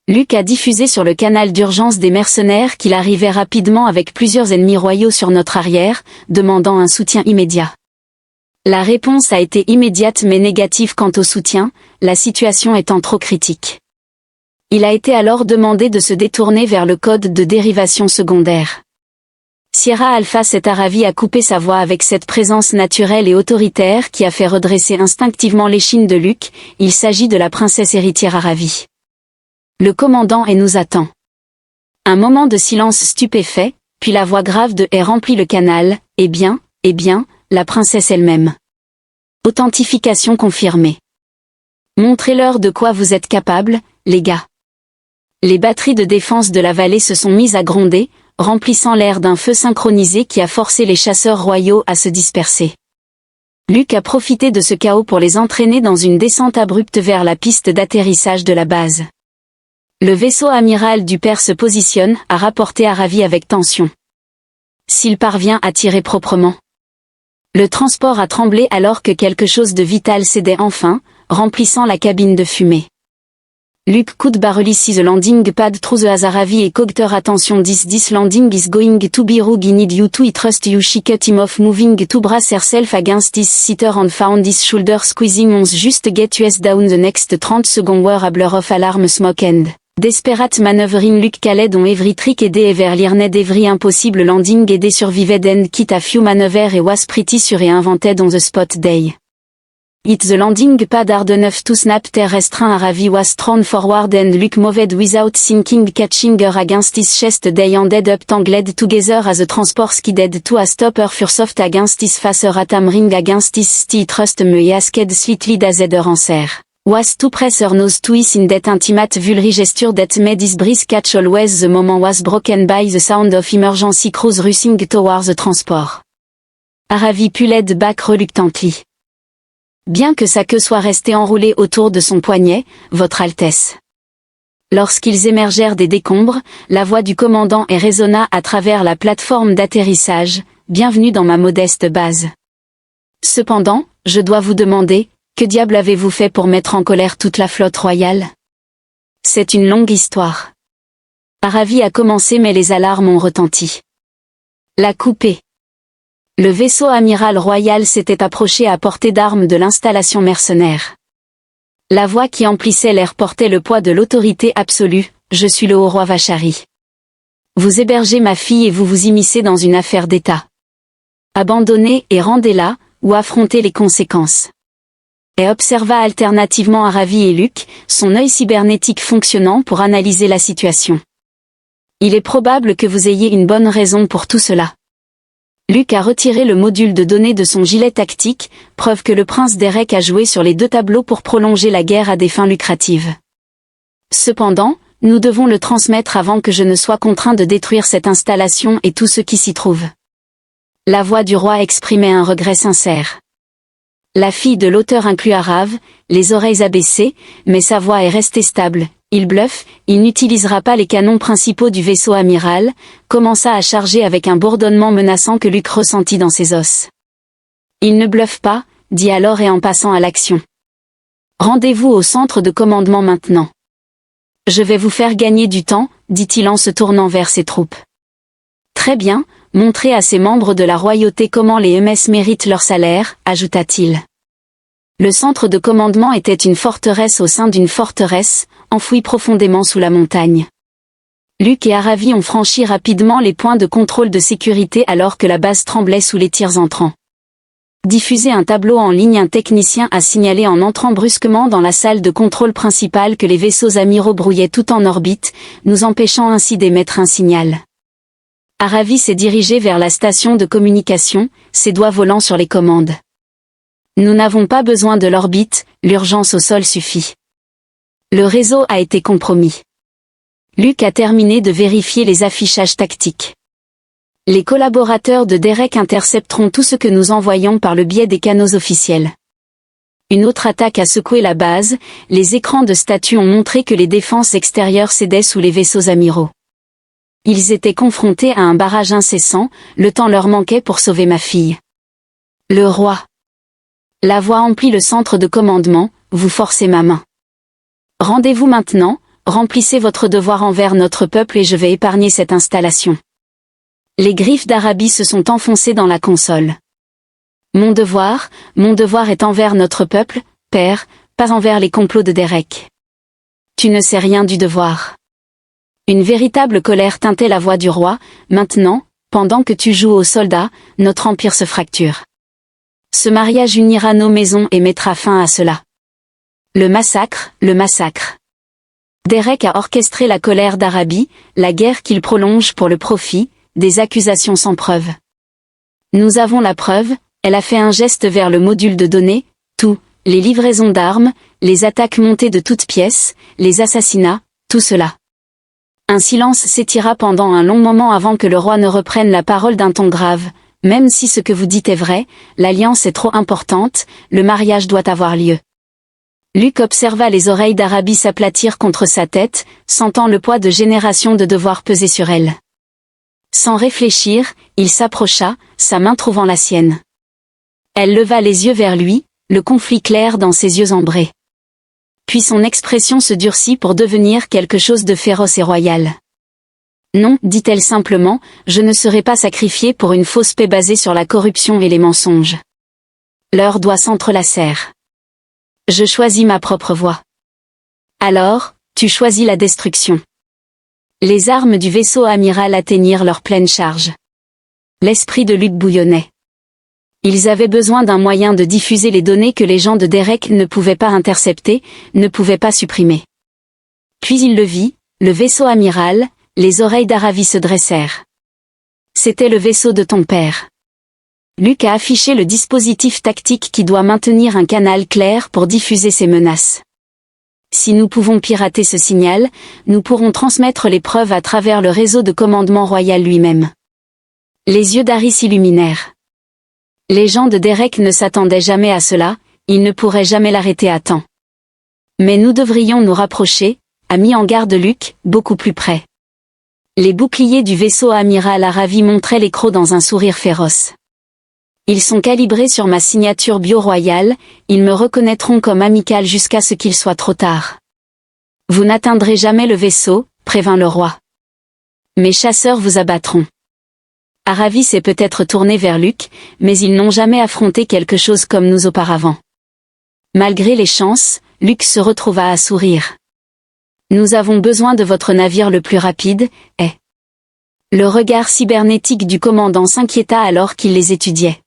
Luke a diffusé sur le canal d'urgence des mercenaires qu'il arrivait rapidement avec plusieurs ennemis royaux sur notre arrière, demandant un soutien immédiat. La réponse a été immédiate mais négative quant au soutien, la situation étant trop critique. Il a été alors demandé de se détourner vers le code de dérivation secondaire. Sierra Alpha 7 Aravi a coupé sa voix avec cette présence naturelle et autoritaire qui a fait redresser instinctivement l'échine de Luke, il s'agit de la princesse héritière Aravi. Le commandant et nous attend. Un moment de silence stupéfait, puis la voix grave de Haie remplit le canal, eh bien, la princesse elle-même. Authentification confirmée. Montrez-leur de quoi vous êtes capables, les gars. Les batteries de défense de la vallée se sont mises à gronder, remplissant l'air d'un feu synchronisé qui a forcé les chasseurs royaux à se disperser. Luke a profité de ce chaos pour les entraîner dans une descente abrupte vers la piste d'atterrissage de la base. Le vaisseau amiral du père se positionne, a rapporté Aravi avec tension. S'il parvient à tirer proprement. Le transport a tremblé alors que quelque chose de vital cédait enfin, remplissant la cabine de fumée. Luke could barely see the landing pad through the Aravi et Cogter attention this landing is going to be rugged need you to trust you she cut him off moving to brace herself against his sitter and found his shoulder squeezing on just get us down the next 30 seconds were a blur of alarm smoke and desperate maneuvering Luke Calais dont every trick aidé et vers l'irned every impossible landing aidé survived and kit a few maneuver et was pretty sur et invented on the spot day. It the landing pad hard enough to snap ter restreint Aravi was thrown forward and Luke moved without thinking catching her against his chest they ended up tangled together as the transport skidded to a stop her fursoft against his face her atammering against his steel trust me asked slightly as her answer. Was to press her nose to his in that intimate vulnerary gesture that made his breath catch always the moment was broken by the sound of emergency crews rushing towards the transport. Aravi pulled back reluctantly. Bien que sa queue soit restée enroulée autour de son poignet, Votre Altesse. Lorsqu'ils émergèrent des décombres, la voix du commandant résonna à travers la plateforme d'atterrissage, bienvenue dans ma modeste base. Cependant, je dois vous demander, que diable avez-vous fait pour mettre en colère toute la flotte royale? C'est une longue histoire. Aravi a commencé mais les alarmes ont retenti. La coupée. Le vaisseau amiral royal s'était approché à portée d'armes de l'installation mercenaire. La voix qui emplissait l'air portait le poids de l'autorité absolue, je suis le haut roi Vachari. Vous hébergez ma fille et vous vous immiscez dans une affaire d'État. Abandonnez et rendez-la, ou affronter les conséquences. Et observa alternativement Aravi et Luke, son œil cybernétique fonctionnant pour analyser la situation. Il est probable que vous ayez une bonne raison pour tout cela. Luke a retiré le module de données de son gilet tactique, preuve que le prince Derek a joué sur les deux tableaux pour prolonger la guerre à des fins lucratives. Cependant, nous devons le transmettre avant que je ne sois contraint de détruire cette installation et tout ce qui s'y trouve. La voix du roi exprimait un regret sincère. La fille de l'auteur inclut Arav, les oreilles abaissées, mais sa voix est restée stable. Il bluffe, il n'utilisera pas les canons principaux du vaisseau amiral, commença à charger avec un bourdonnement menaçant que Luke ressentit dans ses os. Il ne bluffe pas, dit alors et en passant à l'action. Rendez-vous au centre de commandement maintenant. Je vais vous faire gagner du temps, dit-il en se tournant vers ses troupes. Très bien, montrez à ces membres de la royauté comment les MS méritent leur salaire, ajouta-t-il. Le centre de commandement était une forteresse au sein d'une forteresse, enfouie profondément sous la montagne. Luke et Aravi ont franchi rapidement les points de contrôle de sécurité alors que la base tremblait sous les tirs entrants. Diffuser un tableau en ligne. Un technicien a signalé en entrant brusquement dans la salle de contrôle principale que les vaisseaux amiraux brouillaient tout en orbite, nous empêchant ainsi d'émettre un signal. Aravi s'est dirigé vers la station de communication, ses doigts volant sur les commandes. Nous n'avons pas besoin de l'orbite, l'urgence au sol suffit. Le réseau a été compromis. Luke a terminé de vérifier les affichages tactiques. Les collaborateurs de Derek intercepteront tout ce que nous envoyons par le biais des canaux officiels. Une autre attaque a secoué la base, les écrans de statut ont montré que les défenses extérieures cédaient sous les vaisseaux amiraux. Ils étaient confrontés à un barrage incessant, le temps leur manquait pour sauver ma fille. Le roi. La voix emplit le centre de commandement, vous forcez ma main. Rendez-vous maintenant, remplissez votre devoir envers notre peuple et je vais épargner cette installation. Les griffes d'Arabi se sont enfoncées dans la console. Mon devoir est envers notre peuple, père, pas envers les complots de Derek. Tu ne sais rien du devoir. Une véritable colère teintait la voix du roi, maintenant, pendant que tu joues aux soldats, notre empire se fracture. Ce mariage unira nos maisons et mettra fin à cela. Le massacre. Derek a orchestré la colère d'Arabi, la guerre qu'il prolonge pour le profit, des accusations sans preuve. Nous avons la preuve, elle a fait un geste vers le module de données, tout, les livraisons d'armes, les attaques montées de toutes pièces, les assassinats, tout cela. Un silence s'étira pendant un long moment avant que le roi ne reprenne la parole d'un ton grave. Même si ce que vous dites est vrai, l'alliance est trop importante, le mariage doit avoir lieu. Luke observa les oreilles d'Arabi s'aplatir contre sa tête, sentant le poids de générations de devoirs peser sur elle. Sans réfléchir, il s'approcha, sa main trouvant la sienne. Elle leva les yeux vers lui, le conflit clair dans ses yeux ambrés. Puis son expression se durcit pour devenir quelque chose de féroce et royal. Non, dit-elle simplement, je ne serai pas sacrifiée pour une fausse paix basée sur la corruption et les mensonges. Leurs doigts s'entrelacèrent. Je choisis ma propre voie. Alors, tu choisis la destruction. Les armes du vaisseau amiral atteignirent leur pleine charge. L'esprit de Luke bouillonnait. Ils avaient besoin d'un moyen de diffuser les données que les gens de Derek ne pouvaient pas intercepter, ne pouvaient pas supprimer. Puis il le vit, le vaisseau amiral. Les oreilles d'Aravi se dressèrent. C'était le vaisseau de ton père. Luke a affiché le dispositif tactique qui doit maintenir un canal clair pour diffuser ses menaces. Si nous pouvons pirater ce signal, nous pourrons transmettre les preuves à travers le réseau de commandement royal lui-même. Les yeux d'Harry s'illuminèrent. Les gens de Derek ne s'attendaient jamais à cela, ils ne pourraient jamais l'arrêter à temps. Mais nous devrions nous rapprocher, a mis en garde Luke, beaucoup plus près. Les boucliers du vaisseau amiral Aravi montraient les crocs dans un sourire féroce. Ils sont calibrés sur ma signature bio-royale, ils me reconnaîtront comme amical jusqu'à ce qu'il soit trop tard. Vous n'atteindrez jamais le vaisseau, prévint le roi. Mes chasseurs vous abattront. Aravi s'est peut-être tourné vers Luke, mais ils n'ont jamais affronté quelque chose comme nous auparavant. Malgré les chances, Luke se retrouva à sourire. Nous avons besoin de votre navire le plus rapide, est. Le regard cybernétique du commandant s'inquiéta alors qu'il les étudiait.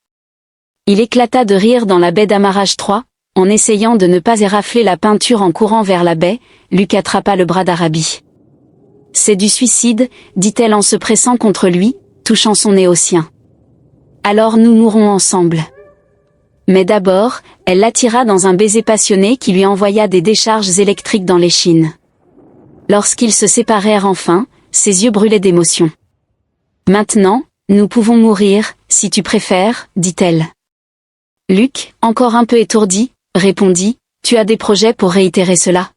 Il éclata de rire dans la baie d'Amarrage 3, en essayant de ne pas érafler la peinture en courant vers la baie. Luke attrapa le bras d'Arabi. « C'est du suicide, dit-elle en se pressant contre lui, touchant son nez au sien. Alors nous mourrons ensemble. » Mais d'abord, elle l'attira dans un baiser passionné qui lui envoya des décharges électriques dans l'échine. Lorsqu'ils se séparèrent enfin, ses yeux brûlaient d'émotion. « Maintenant, nous pouvons mourir, si tu préfères, dit-elle. Luke, encore un peu étourdi, répondit, « Tu as des projets pour réitérer cela ?»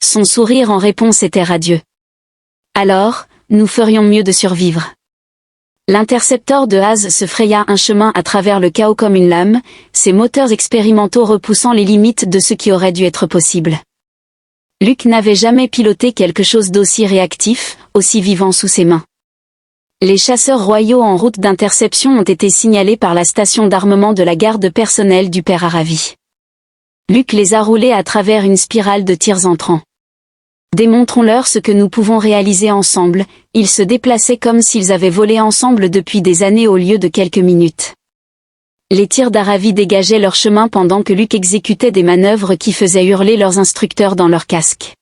Son sourire en réponse était radieux. « Alors, nous ferions mieux de survivre. » L'intercepteur de Haz se fraya un chemin à travers le chaos comme une lame, ses moteurs expérimentaux repoussant les limites de ce qui aurait dû être possible. Luke n'avait jamais piloté quelque chose d'aussi réactif, aussi vivant sous ses mains. Les chasseurs royaux en route d'interception ont été signalés par la station d'armement de la garde personnelle du père Aravi. Luke les a roulés à travers une spirale de tirs entrants. Démontrons-leur ce que nous pouvons réaliser ensemble. Ils se déplaçaient comme s'ils avaient volé ensemble depuis des années au lieu de quelques minutes. Les tirs d'Aravi dégageaient leur chemin pendant que Luke exécutait des manœuvres qui faisaient hurler leurs instructeurs dans leurs casques.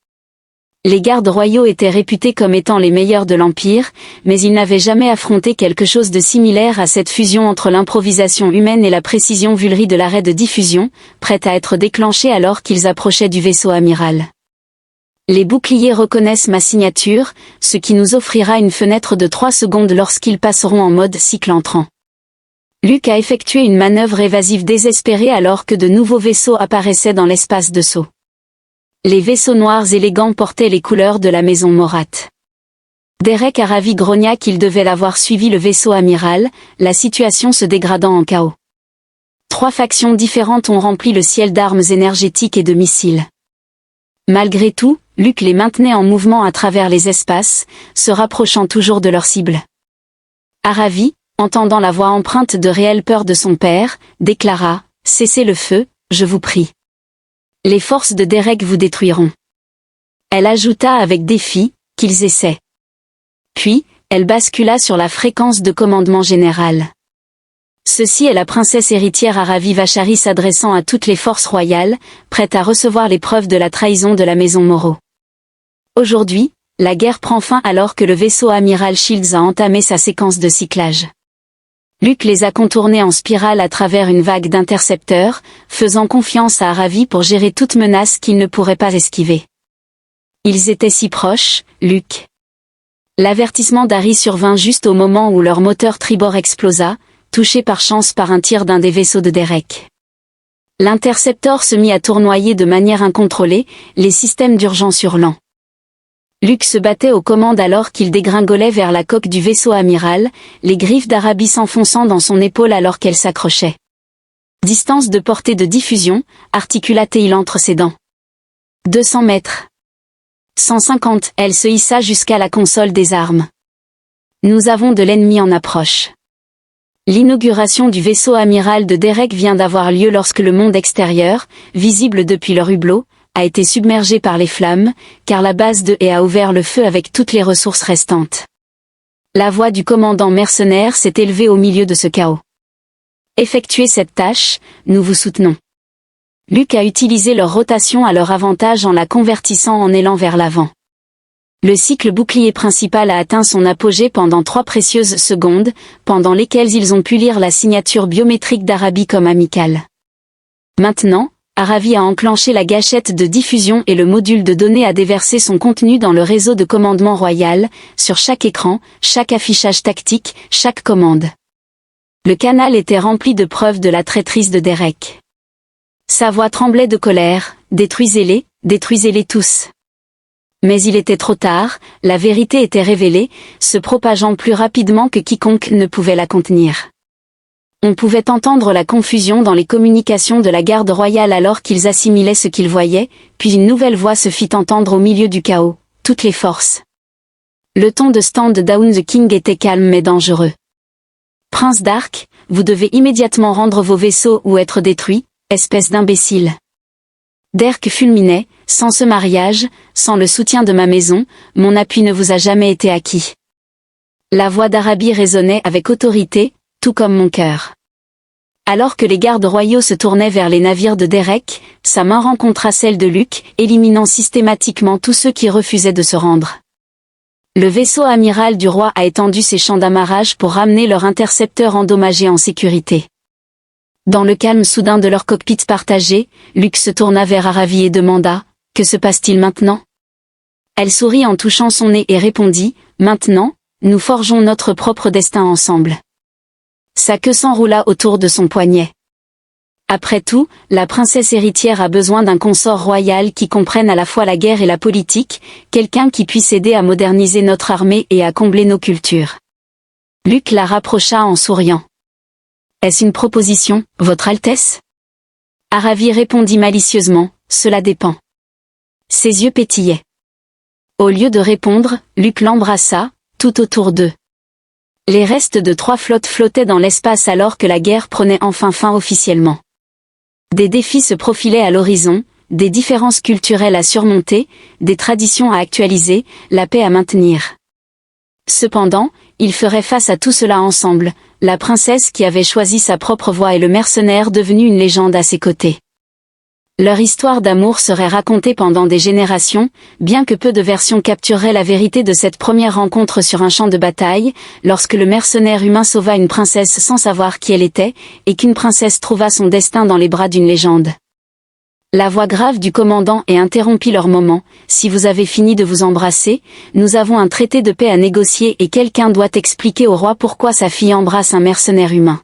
Les gardes royaux étaient réputés comme étant les meilleurs de l'Empire, mais ils n'avaient jamais affronté quelque chose de similaire à cette fusion entre l'improvisation humaine et la précision vulrie de l'arrêt de diffusion, prête à être déclenchée alors qu'ils approchaient du vaisseau amiral. Les boucliers reconnaissent ma signature, ce qui nous offrira une fenêtre de 3 secondes lorsqu'ils passeront en mode cycle entrant. Luke a effectué une manœuvre évasive désespérée alors que de nouveaux vaisseaux apparaissaient dans l'espace de saut. Les vaisseaux noirs élégants portaient les couleurs de la maison Morat. Derek Aravi grogna qu'il devait avoir suivi le vaisseau amiral, la situation se dégradant en chaos. 3 factions différentes ont rempli le ciel d'armes énergétiques et de missiles. Malgré tout, Luke les maintenait en mouvement à travers les espaces, se rapprochant toujours de leur cible. Aravi, entendant la voix empreinte de réelle peur de son père, déclara « Cessez le feu, je vous prie. Les forces de Derek vous détruiront. » Elle ajouta avec défi « qu'ils essaient. » Puis, elle bascula sur la fréquence de commandement général. Ceci est la princesse héritière Aravi Vachari s'adressant à toutes les forces royales, prête à recevoir les preuves de la trahison de la maison Moreau. Aujourd'hui, la guerre prend fin alors que le vaisseau amiral Shields a entamé sa séquence de cyclage. Luke les a contournés en spirale à travers une vague d'intercepteurs, faisant confiance à Aravi pour gérer toute menace qu'il ne pourrait pas esquiver. Ils étaient si proches, Luke. L'avertissement d'Harry survint juste au moment où leur moteur tribord explosa, touché par chance par un tir d'un des vaisseaux de Derek. L'intercepteur se mit à tournoyer de manière incontrôlée, les systèmes d'urgence hurlant. Luke se battait aux commandes alors qu'il dégringolait vers la coque du vaisseau amiral, les griffes d'Arabi s'enfonçant dans son épaule alors qu'elle s'accrochait. Distance de portée de diffusion, articula-t-il entre ses dents. 200 mètres. 150, elle se hissa jusqu'à la console des armes. Nous avons de l'ennemi en approche. L'inauguration du vaisseau amiral de Derek vient d'avoir lieu lorsque le monde extérieur, visible depuis leur hublot, a été submergé par les flammes, car la base de A a ouvert le feu avec toutes les ressources restantes. La voix du commandant mercenaire s'est élevée au milieu de ce chaos. Effectuez cette tâche, nous vous soutenons. Luke a utilisé leur rotation à leur avantage en la convertissant en élan vers l'avant. Le cycle bouclier principal a atteint son apogée pendant 3 précieuses secondes, pendant lesquelles ils ont pu lire la signature biométrique d'Arabi comme amicale. Maintenant, Aravi a enclenché la gâchette de diffusion et le module de données a déversé son contenu dans le réseau de commandement royal, sur chaque écran, chaque affichage tactique, chaque commande. Le canal était rempli de preuves de la traîtrise de Derek. Sa voix tremblait de colère, « Détruisez-les tous !» Mais il était trop tard, la vérité était révélée, se propageant plus rapidement que quiconque ne pouvait la contenir. On pouvait entendre la confusion dans les communications de la garde royale alors qu'ils assimilaient ce qu'ils voyaient, puis une nouvelle voix se fit entendre au milieu du chaos, « Toutes les forces !» Le ton de Stand Down the King était calme mais dangereux. « Prince Dark, vous devez immédiatement rendre vos vaisseaux ou être détruits, espèce d'imbécile. » Derek fulminait, « Sans ce mariage, sans le soutien de ma maison, mon appui ne vous a jamais été acquis. » La voix d'Arabi résonnait avec autorité, tout comme mon cœur. Alors que les gardes royaux se tournaient vers les navires de Derek, sa main rencontra celle de Luke, éliminant systématiquement tous ceux qui refusaient de se rendre. Le vaisseau amiral du roi a étendu ses champs d'amarrage pour ramener leur intercepteur endommagé en sécurité. Dans le calme soudain de leur cockpit partagé, Luke se tourna vers Aravi et demanda « Que se passe-t-il maintenant ?» Elle sourit en touchant son nez et répondit « Maintenant, nous forgeons notre propre destin ensemble. » Sa queue s'enroula autour de son poignet. Après tout, la princesse héritière a besoin d'un consort royal qui comprenne à la fois la guerre et la politique, quelqu'un qui puisse aider à moderniser notre armée et à combler nos cultures. Luke la rapprocha en souriant. « Est-ce une proposition, Votre Altesse ?» Aravi répondit malicieusement, « Cela dépend. » Ses yeux pétillaient. Au lieu de répondre, Luke l'embrassa, tout autour d'eux. Les restes de 3 flottes flottaient dans l'espace alors que la guerre prenait enfin fin officiellement. Des défis se profilaient à l'horizon, des différences culturelles à surmonter, des traditions à actualiser, la paix à maintenir. Cependant, ils feraient face à tout cela ensemble, la princesse qui avait choisi sa propre voie et le mercenaire devenu une légende à ses côtés. Leur histoire d'amour serait racontée pendant des générations, bien que peu de versions captureraient la vérité de cette première rencontre sur un champ de bataille, lorsque le mercenaire humain sauva une princesse sans savoir qui elle était, et qu'une princesse trouva son destin dans les bras d'une légende. La voix grave du commandant interrompit leur moment. « Si vous avez fini de vous embrasser, nous avons un traité de paix à négocier et quelqu'un doit expliquer au roi pourquoi sa fille embrasse un mercenaire humain. »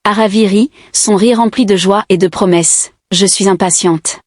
Aravi rit, son rire rempli de joie et de promesses. « Je suis impatiente. »